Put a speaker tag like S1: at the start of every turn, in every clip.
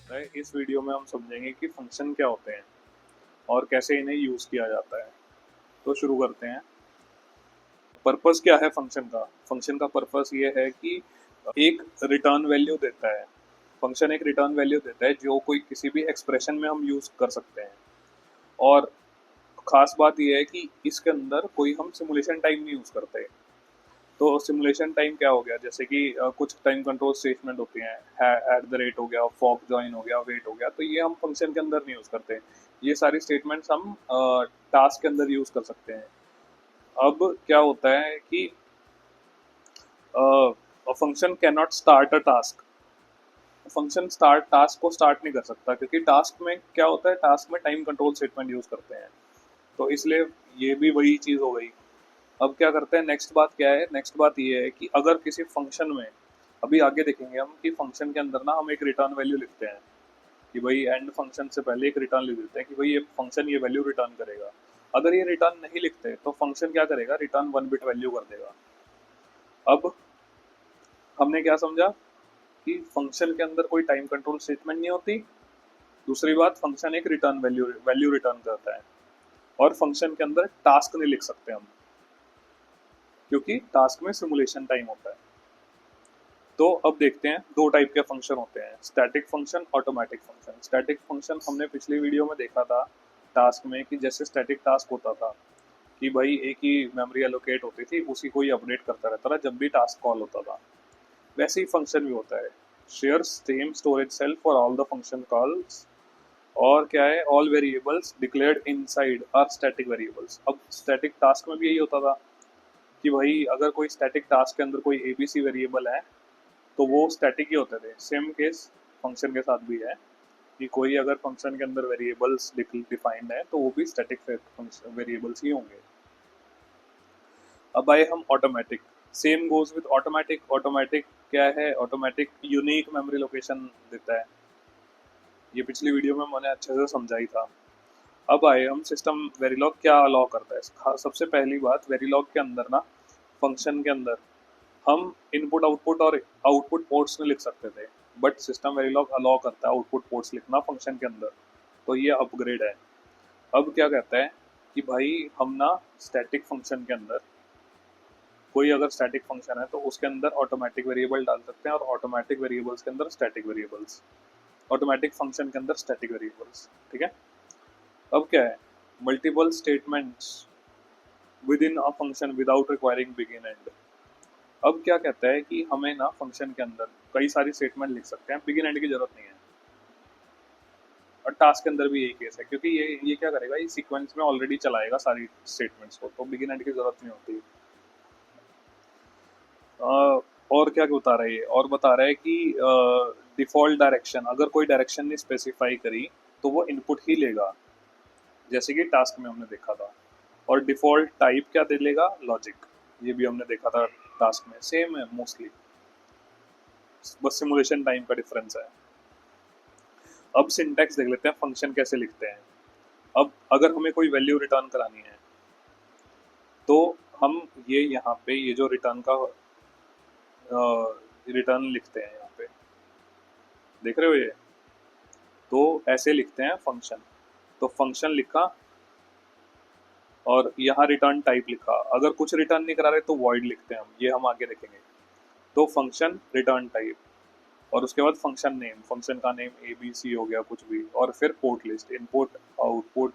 S1: है। इस वीडियो में हम समझेंगे कि फंक्शन क्या होते हैं और कैसे इन्हें यूज़ किया जाता है। तो शुरू करते हैं। पर्पस क्या है फंक्शन का? फंक्शन का पर्पस ये है कि एक रिटर्न वैल्यू देता है। फंक्शन एक रिटर्न वैल्यू देता है जो कोई किसी भी एक्सप्रेशन में हम यूज़ कर सकते हैं। और खास बात यह है कि इसके अंदर कोई हम सिमुलेशन टाइम नहीं यूज़ करते। तो सिमुलेशन टाइम क्या हो गया, जैसे कि कुछ टाइम कंट्रोल स्टेटमेंट होती हैं, एट द रेट हो गया, फॉक ज्वाइन हो गया, वेट हो गया, तो ये हम फंक्शन के अंदर नहीं यूज़ करते। ये सारी स्टेटमेंट्स हम टास्क के अंदर यूज़ कर सकते हैं। अब क्या होता है कि function can not start a task. Function start task को स्टार्ट नहीं कर सकता, क्योंकि टास्क में क्या होता है, टास्क में टाइम कंट्रोल स्टेटमेंट यूज़ करते हैं। तो इसलिए ये भी वही चीज़ हो गई। अब क्या करते हैं, नेक्स्ट बात क्या है, नेक्स्ट बात ये है कि अगर किसी फंक्शन में, अभी आगे देखेंगे हम कि फंक्शन के अंदर ना हम एक रिटर्न वैल्यू लिखते हैं कि भाई एंड फंक्शन से पहले एक रिटर्न लिख देते हैं कि भाई ये फंक्शन ये वैल्यू रिटर्न करेगा। अगर ये रिटर्न नहीं लिखते तो फंक्शन क्या करेगा, रिटर्न 1 बिट वैल्यू कर देगा। अब हमने क्या समझा कि फंक्शन के अंदर कोई टाइम कंट्रोल स्टेटमेंट नहीं होती। दूसरी बात, फंक्शन एक रिटर्न वैल्यू वैल्यू रिटर्न करता है। और फंक्शन के अंदर टास्क नहीं लिख सकते हम, क्योंकि टास्क में सिमुलेशन टाइम होता है। तो अब देखते हैं, दो टाइप के फंक्शन होते हैं, static function, automatic function. Static function हमने पिछली वीडियो में देखा था टास्क में, कि जैसे स्टैटिक टास्क होता था कि भाई एक ही मेमोरी एलोकेट होती थी, उसी को ही अपडेट करता रहता था जब भी टास्क कॉल होता था। वैसे ही फंक्शन भी होता है, share same storage cell for all the function calls. और क्या है, all variables declared inside are static variables. अब स्टैटिक टास्क में भी यही होता था कि भाई अगर कोई स्टैटिक टास्क के अंदर कोई एबीसी वेरिएबल है तो वो स्टैटिक ही होते थे। सेम केस फंक्शन के साथ भी है कि कोई अगर फंक्शन के अंदर वेरिएबल्स डिफाइंड है तो वो भी स्टैटिक वेरिएबल्स ही होंगे। अब आए हम automatic. Same goes with automatic. Automatic क्या है, ऑटोमेटिक यूनिक मेमोरी लोकेशन देता है। ये पिछली वीडियो में मैंने अच्छे से समझा ही था। अब आए हम सिस्टम वेरिलॉग क्या अलाउ करता है। सबसे पहली बात, वेरिलॉग के अंदर ना, फंक्शन के अंदर हम इनपुट आउटपुट और आउटपुट पोर्ट्स में लिख सकते थे, बट सिस्टम वेरिलॉग अलाउ करता है आउटपुट पोर्ट्स लिखना फंक्शन के अंदर। तो ये अपग्रेड है। अब क्या कहता है कि भाई हम ना स्टैटिक फंक्शन के अंदर, कोई अगर स्टैटिक फंक्शन है तो उसके अंदर ऑटोमेटिक वेरिएबल डाल सकते हैं, और ऑटोमेटिक वेरिएबल्स के अंदर स्टैटिक वेरिएबल्स, ऑटोमेटिक फंक्शन के अंदर स्टैटिक वेरिएबल्स। ठीक है। अब क्या है, multiple statements with in a function without requiring begin and. अब क्या कहता है कि हमें ना फंक्शन के अंदर कई सारी स्टेटमेंट लिख सकते हैं, बिगिन एंड की जरूरत नहीं है। और टास्क के अंदर भी यही केस है, क्योंकि ये क्या करेगा, ये सीक्वेंस में ऑलरेडी चलाएगा सारी स्टेटमेंट्स को, तो बिगिन एंड की जरूरत नहीं होती। और क्या बता रहा है ये, और बता रहा है कि डिफॉल्ट डायरेक्शन, अगर कोई डायरेक्शन नहीं स्पेसिफाई करी तो वो इनपुट ही लेगा, जैसे कि टास्क में हमने देखा था। और डिफॉल्ट टाइप क्या दे लेगा, लॉजिक। ये भी हमने देखा था टास्क में, सेम है मोस्टली, बस सिमुलेशन टाइम का डिफरेंस है। अब सिंटैक्स देख लेते हैं फंक्शन कैसे लिखते हैं। अब अगर हमें कोई वैल्यू रिटर्न करानी है तो हम ये यहाँ पे ये जो रिटर्न का रिटर्न लिखते हैं यहाँ पे, देख रहे हो ये, तो ऐसे लिखते हैं फंक्शन। तो फंक्शन लिखा और यहाँ रिटर्न टाइप लिखा। अगर कुछ रिटर्न नहीं करा रहे तो वॉइड लिखते हैं हम, ये हम आगे देखेंगे। तो फंक्शन रिटर्न टाइप, और उसके बाद फंक्शन नेम, फंक्शन का नेम ए बी सी हो गया कुछ भी, और फिर port list, input output,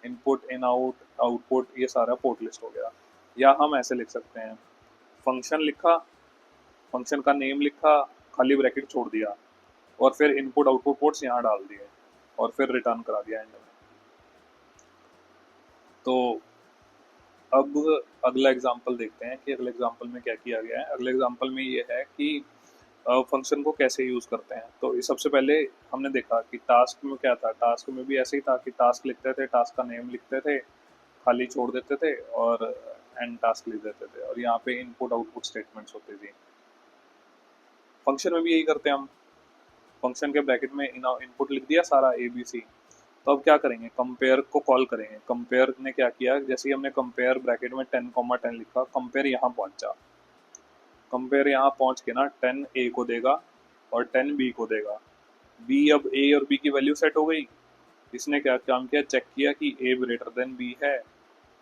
S1: input in out output, ये सारा पोर्ट लिस्ट हो गया। या हम ऐसे लिख सकते हैं, फंक्शन लिखा, फंक्शन का नेम लिखा, खाली ब्रैकेट छोड़ दिया, और फिर इनपुट आउटपुट पोर्ट्स यहाँ डाल दिए, और फिर रिटर्न करा दिया एंड में। तो अब अगला एग्जांपल देखते हैं कि अगले एग्जांपल में क्या किया गया है। अगले एग्जांपल में ये है कि फंक्शन को कैसे यूज़ करते हैं। तो ये सबसे पहले हमने देखा कि टास्क में क्या था, टास्क में भी ऐसे ही था कि टास्क लिखते थे, टास्क का नेम लिखते थे, खाली छोड़ देते थे, और एंड टास्क लिख देते थे, और यहाँ पे इनपुट आउटपुट स्टेटमेंट्स होती थी। फंक्शन में भी यही करते हैं हम, फंक्शन के ब्रैकेट में इनपुट लिख दिया सारा ए बी सी। तो अब क्या करेंगे, कंपेयर को कॉल करेंगे। कंपेयर ने क्या किया, जैसे ही हमने कंपेयर ब्रैकेट में 10,10 लिखा, कंपेयर यहाँ पहुंचा, कंपेयर यहाँ पहुंच के ना 10 ए को देगा और 10 बी को देगा। बी, अब ए और बी की वैल्यू सेट हो गई। इसने क्या काम किया, चेक किया कि ए ग्रेटर देन बी है,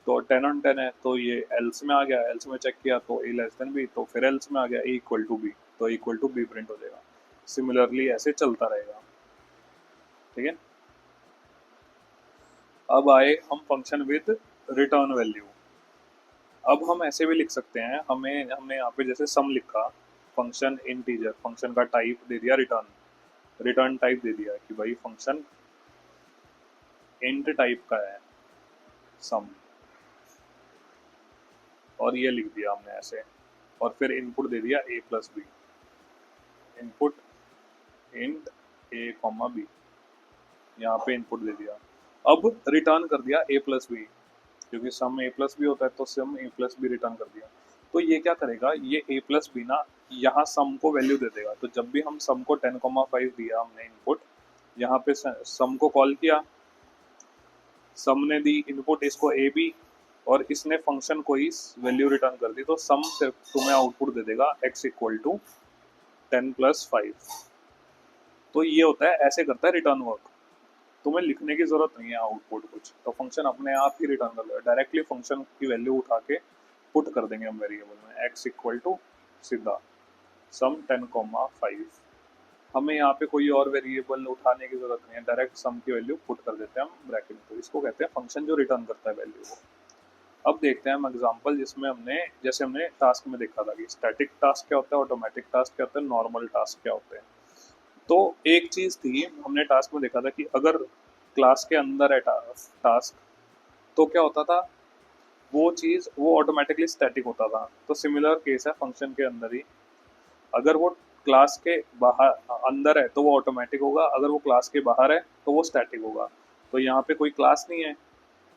S1: तो 10 on 10 है, तो ये एल्स में आ गया, एल्स में चेक किया तो ए लेस देन बी, तो फिर एल्स में आ गया ए इक्वल टू बी, तो इक्वल टू बी प्रिंट हो जाएगा। सिमिलरली ऐसे चलता रहेगा, ठीक है। अब आए हम फंक्शन विद रिटर्न वैल्यू। अब हम ऐसे भी लिख सकते हैं, हमें हमने यहाँ पे जैसे सम लिखा, फंक्शन इंटीजर, फंक्शन का टाइप दे दिया रिटर्न, रिटर्न टाइप दे दिया कि भाई फंक्शन इंट टाइप का है सम, और ये लिख दिया हमने ऐसे, और फिर इनपुट दे दिया a plus b, input int a comma b, यहाँ पे इनपुट दे दिया। अब रिटर्न कर दिया a प्लस बी, क्योंकि सम a प्लस बी होता है तो सम a प्लस बी रिटर्न कर दिया। तो ये क्या करेगा, ये a प्लस बी ना यहाँ सम को वैल्यू दे देगा, तो जब भी हम सम को 10,5 दिया हमने इनपुट, यहाँ पे सम को कॉल किया, सम ने दी इनपुट इसको ए बी, और इसने फंक्शन को ही वैल्यू रिटर्न कर दी, तो सम सिर्फ तुम्हें आउटपुट दे देगा x इक्वल टू 10+5। तो ये होता है, ऐसे करता है रिटर्न वर्क, तुम्हें लिखने की जरूरत नहीं है आउटपुट कुछ, तो फंक्शन अपने आप ही रिटर्न कर देगा, डायरेक्टली फंक्शन की वैल्यू उठा के पुट कर देंगे हम वेरिएबल में, x इक्वल टू सीधा सम 10,5। हमें यहाँ पे कोई और वेरिएबल उठाने की जरूरत नहीं है, डायरेक्ट सम की वैल्यू पुट कर देते हैं हम ब्रैकेट में, तो इसको कहते हैं फंक्शन जो रिटर्न करता है वैल्यू को। अब देखते हैं हम एग्जांपल जिसमें हमने, जैसे हमने टास्क में देखा था कि स्टैटिक टास्क क्या होता है, ऑटोमेटिक टास्क क्या होता है, नॉर्मल टास्क क्या होते हैं। तो एक चीज थी, हमने टास्क में देखा था कि अगर क्लास के अंदर है टास्क, तो क्या होता था, वो चीज वो ऑटोमेटिकली स्टैटिक होता था। तो सिमिलर केस है फंक्शन के अंदर ही, अगर वो क्लास के बाहर अंदर है तो वो ऑटोमेटिक होगा, अगर वो क्लास के बाहर है तो वो स्टैटिक होगा। तो यहाँ पे कोई क्लास नहीं है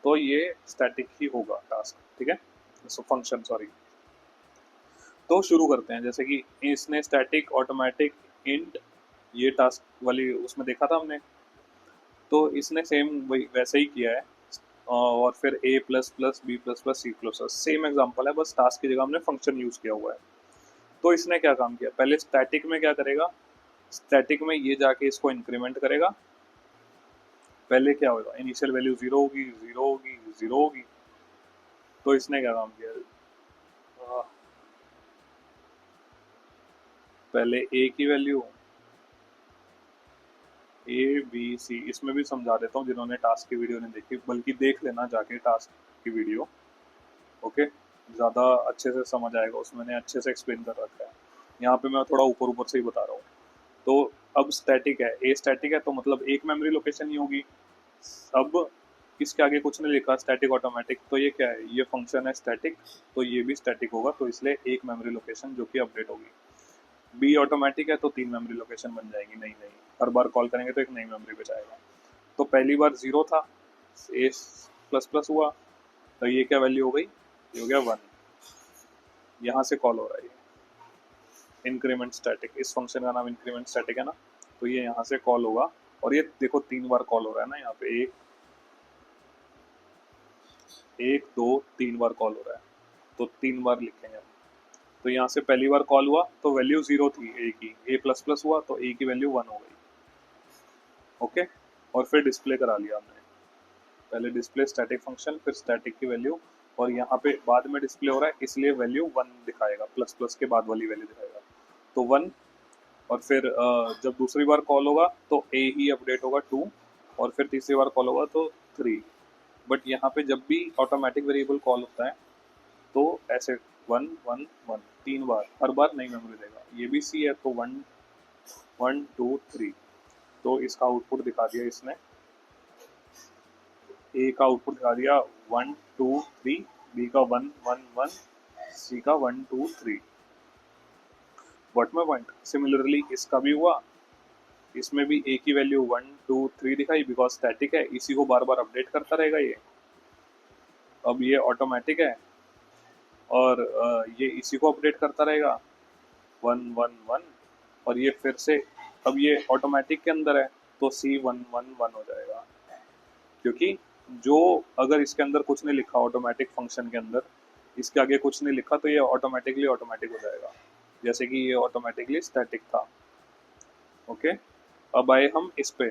S1: तो ये स्टैटिक ही होगा टास्क, ठीक है, फंक्शन सॉरी। तो शुरू करते हैं, जैसे कि इसने स्टैटिक ऑटोमेटिक इंट ये टास्क वाली उसमें देखा था हमने, तो इसने सेम वही वैसे ही किया है, और फिर a plus plus b plus plus c plus plus same example है, बस टास्क की जगह हमने फंक्शन यूज किया हुआ है। तो इसने क्या काम किया, पहले स्टैटिक में क्या करेगा, स्टैटिक में ये जाके इसको इंक्रीमेंट करेगा, पहले क्या होगा, इनिशियल वैल्यू जीरो होगी, जीरो होगी, जीरो होगी। तो इसने क्या काम किया, पहले ए की वैल्यू ए बी सी, इसमें भी समझा देता हूँ जिन्होंने टास्क की वीडियो नहीं देखी, बल्कि देख लेना जाके टास्क की वीडियो, ओके, ज़्यादा अच्छे से समझ आएगा, उसमें मैंने अच्छे से एक्सप्लेन कर रखा है। यहाँ पे मैं थोड़ा ऊपर ऊपर से ही बता रहा हूँ। तो अब स्टैटिक है, ए स्टैटिक है तो मतलब एक मेमोरी लोकेशन ही होगी। अब इसके आगे कुछ नहीं लिखा, स्टैटिक ऑटोमेटिक, तो ये क्या है, ये फंक्शन है स्टैटिक, तो ये भी स्टैटिक होगा, तो इसलिए एक मेमोरी लोकेशन जो कि अपडेट होगी। बी ऑटोमेटिक है तो 3 मेमोरी लोकेशन बन जाएगी, नई नई, हर बार कॉल करेंगे तो एक नई मेमोरी पे जाएगा। तो पहली बार जीरो था, ए प्लस प्लस हुआ, तो ये क्या वैल्यू हो गई, ये हो गया 1, यहाँ से कॉल हो रहा है इंक्रीमेंट स्टैटिक, इस फंक्शन का नाम इंक्रीमेंट स्टैटिक है ना, तो ये यहाँ से कॉल होगा, और ये देखो 3 बार कॉल हो रहा है ना, यहाँ पे एक एक दो 3 बार कॉल हो रहा है, तो 3 बार लिखेंगे हम। तो यहाँ से पहली बार कॉल हुआ तो वैल्यू जीरो थी ए की, ए प्लस प्लस हुआ तो ए की वैल्यू 1 हो गई, ओके, और फिर डिस्प्ले करा लिया हमने, पहले डिस्प्ले स्टैटिक फंक्शन, फिर स्टैटिक की वैल्यू, और यहाँ पे बाद में डिस्प्ले हो रहा है इसलिए वैल्यू 1 दिखाएगा, प्लस प्लस के बाद वाली वैल्यू दिखाएगा, तो 1। और फिर जब दूसरी बार कॉल होगा तो ए ही अपडेट होगा 2, और फिर तीसरी बार कॉल होगा तो 3। बट यहाँ पे जब भी ऑटोमेटिक वेरिएबल कॉल होता है तो ऐसे 1 1 1 3 बार, हर बार नई मेमोरी देगा। ये भी सी है तो 1 1 2 3, तो इसका आउटपुट दिखा दिया इसने, ए का आउटपुट दिखा दिया 1 2 3, बी का 1 1 1, सी का 1 2 3। व्हाट माय पॉइंट, सिमिलरली इसका भी हुआ, इसमें भी ए की वैल्यू 1 2 3 दिखाई, बिकॉज स्टैटिक है, इसी को बार बार अपडेट करता रहेगा ये। अब ये ऑटोमेटिक है और ये इसी को अपडेट करता रहेगा 1 1 1, और ये फिर से, अब ये ऑटोमेटिक के अंदर है तो सी 1 1 1 हो जाएगा, क्योंकि जो अगर इसके अंदर कुछ नहीं लिखा ऑटोमेटिक फंक्शन के अंदर, इसके आगे कुछ नहीं लिखा तो ये ऑटोमेटिकली ऑटोमेटिक हो जाएगा, जैसे कि ये ऑटोमेटिकली स्टैटिक था, ओके। अब आए हम इस पे,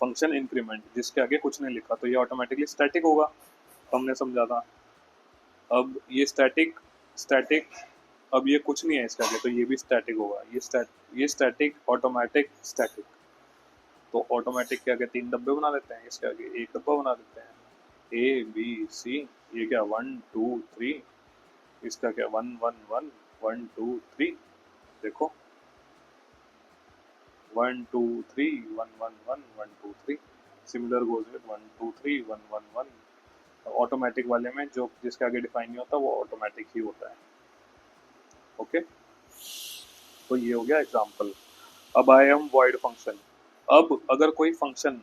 S1: फंक्शन इंक्रीमेंट, जिसके आगे कुछ नहीं लिखा, तो ये ऑटोमेटिकली स्टैटिक होगा, हमने समझा था। अब ये स्टैटिक स्टैटिक अब ये कुछ नहीं है इसके आगे, तो ये भी स्टैटिक होगा। ये स्टैटिक, ऑटोमेटिक, स्टैटिक। तो ऑटोमेटिक के आगे 3 डब्बे बना लेते हैं, इसके आगे 1 डब्बा बना देते हैं। ए बी सी, ये क्या 1 2 3, इसका क्या 1 1 1 1 2 3, देखो 1 2 3 1 1 1 1 2 3। Similar goes with 1 2 3 1 1 1। ऑटोमेटिक वाले में जो जिसके आगे डिफाइन नहीं होता वो ऑटोमेटिक ही होता है। ओके, तो ये हो गया एग्जांपल। अब आए हम वॉइड फंक्शन। अब अगर कोई फंक्शन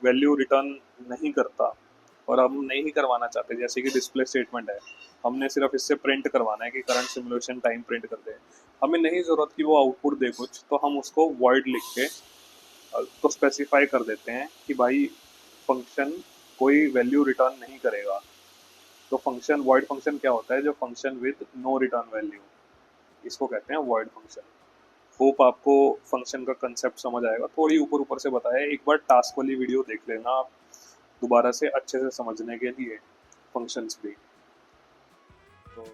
S1: वैल्यू रिटर्न नहीं करता और हम नहीं करवाना चाहते, जैसे कि डिस्प्ले स्टेटमेंट है, हमने सिर्फ इससे प्रिंट करवाना है कि करंट सिमुलेशन टाइम प्रिंट कर दे, हमें नहीं जरूरत कि वो आउटपुट दे कुछ, तो हम उसको वॉइड लिख के तो स्पेसिफाई कर देते हैं कि भाई फंक्शन कोई वैल्यू रिटर्न नहीं करेगा। तो फंक्शन वॉइड फंक्शन क्या होता है, जो function with no return value, इसको कहते हैं वॉइड फंक्शन। होप आपको फंक्शन का कंसेप्ट समझ आएगा, थोड़ी ऊपर ऊपर से बताया, एक बार टास्क वाली वीडियो देख लेना आप दोबारा से अच्छे से समझने के लिए फंक्शंस भी। तो